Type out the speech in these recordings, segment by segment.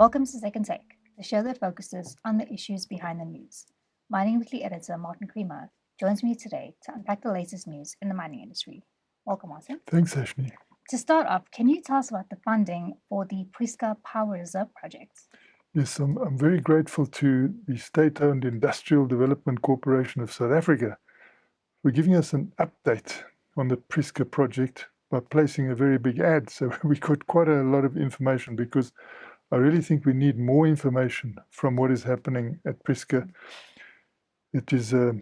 Welcome to Second Take, the show that focuses on the issues behind the news. Mining Weekly editor Martin Creamer joins me today to unpack the latest news in the mining industry. Welcome, Martin. Thanks, Ashni. To start off, can you tell us about the funding for the Prieska Power Reserve Project? Yes, I'm very grateful to the State-Owned Industrial Development Corporation of South Africa for giving us an update on the Prisca project by placing a very big ad. So we got quite a lot of information because I really think we need more information from what is happening at Prisca. It is a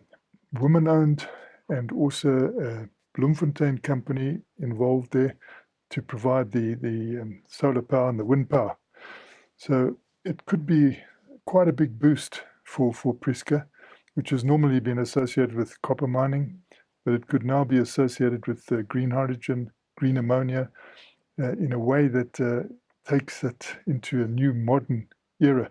woman-owned and also a Bloemfontein company involved there to provide the solar power and the wind power. So it could be quite a big boost for Prisca, which has normally been associated with copper mining, but it could now be associated with green hydrogen, green ammonia, in a way that takes it into a new modern era.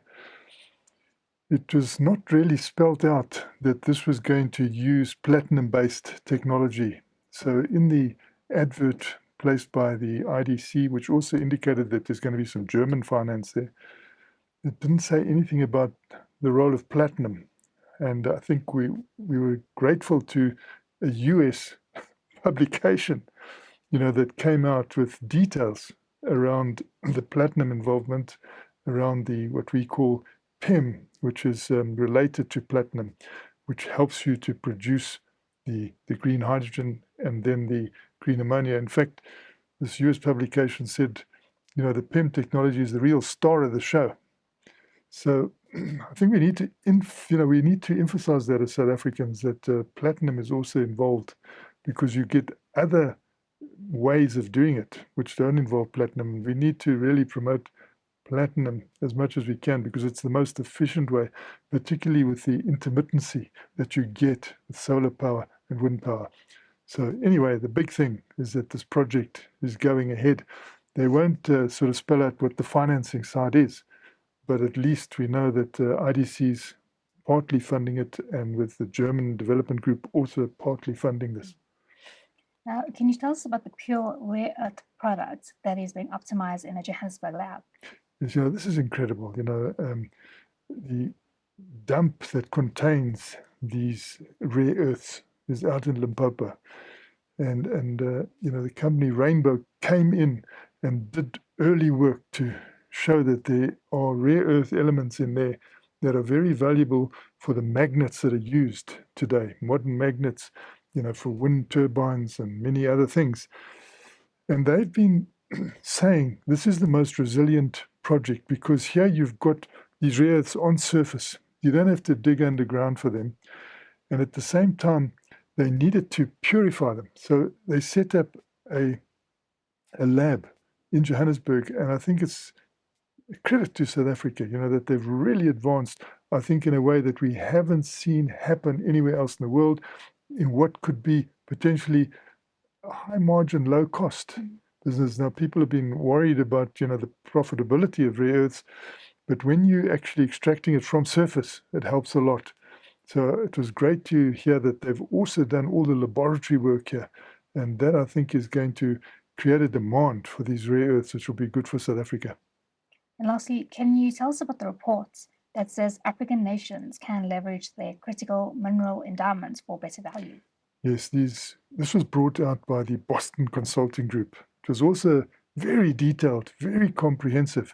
It was not really spelled out that this was going to use platinum-based technology. So in the advert placed by the IDC, which also indicated that there's going to be some German finance there, it didn't say anything about the role of platinum. And I think we were grateful to a US publication, that came out with details around the platinum involvement, around the what we call PEM, which is related to platinum, which helps you to produce the green hydrogen and then the green ammonia. In fact, this US publication said, the PEM technology is the real star of the show. So I think we need to, emphasize that as South Africans, that platinum is also involved, because you get other ways of doing it which don't involve platinum. We need to really promote platinum as much as we can, because it's the most efficient way, particularly with the intermittency that you get with solar power and wind power. So anyway, the big thing is that this project is going ahead. They won't sort of spell out what the financing side is, but at least we know that IDC is partly funding it, and with the German development group also partly funding this. Now, can you tell us about the pure rare earth product that is being optimized in a Johannesburg lab? Yes, this is incredible. The dump that contains these rare earths is out in Limpopo, and the company Rainbow came in and did early work to show that there are rare earth elements in there that are very valuable for the magnets that are used today, modern magnets, for wind turbines and many other things. And they've been saying this is the most resilient project because here you've got these rare earths on surface. You don't have to dig underground for them. And at the same time, they needed to purify them. So they set up a lab in Johannesburg, and I think it's a credit to South Africa, that they've really advanced, I think, in a way that we haven't seen happen anywhere else in the world, in what could be potentially a high margin, low cost business. Now, people have been worried about, the profitability of rare earths, but when you're actually extracting it from surface, it helps a lot. So it was great to hear that they've also done all the laboratory work here, and that I think is going to create a demand for these rare earths, which will be good for South Africa. And lastly, can you tell us about the reports that says African nations can leverage their critical mineral endowments for better value? Yes, this was brought out by the Boston Consulting Group. It was also very detailed, very comprehensive.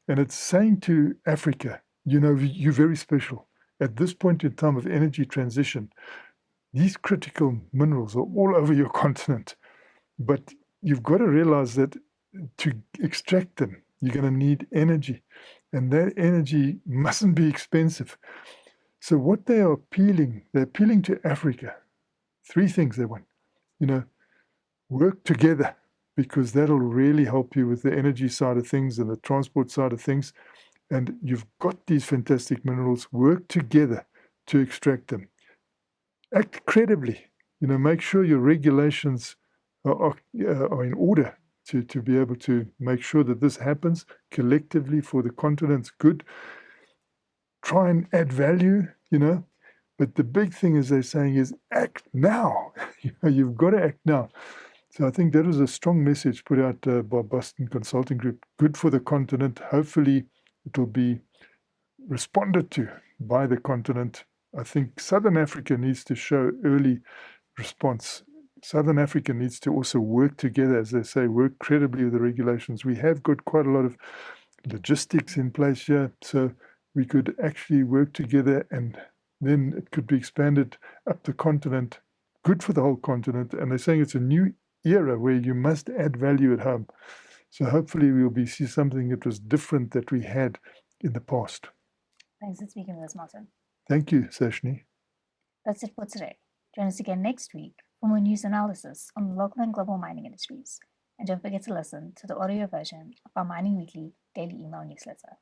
And it's saying to Africa, you're very special. At this point in time of energy transition, these critical minerals are all over your continent. But you've got to realize that to extract them, you're going to need energy. And that energy mustn't be expensive. So what they're appealing to Africa. 3 things they want. Work together, because that'll really help you with the energy side of things and the transport side of things. And you've got these fantastic minerals. Work together to extract them. Act credibly. Make sure your regulations are in order to be able to make sure that this happens collectively for the continent's good. Try and add value, But the big thing, as they're saying, is act now. You've got to act now. So I think that was a strong message put out by Boston Consulting Group. Good for the continent. Hopefully It will be responded to by the continent. I think Southern Africa needs to show early response. Southern Africa needs to also work together, as they say, work credibly with the regulations. We have got quite a lot of logistics in place here, so we could actually work together, and then it could be expanded up the continent, good for the whole continent. And they're saying it's a new era where you must add value at home. So hopefully we'll see something that was different that we had in the past. Thanks for speaking with us, Martin. Thank you, Sashni. That's it for today. Join us again next week for more news analysis on the local and global mining industries. And don't forget to listen to the audio version of our Mining Weekly daily email newsletter.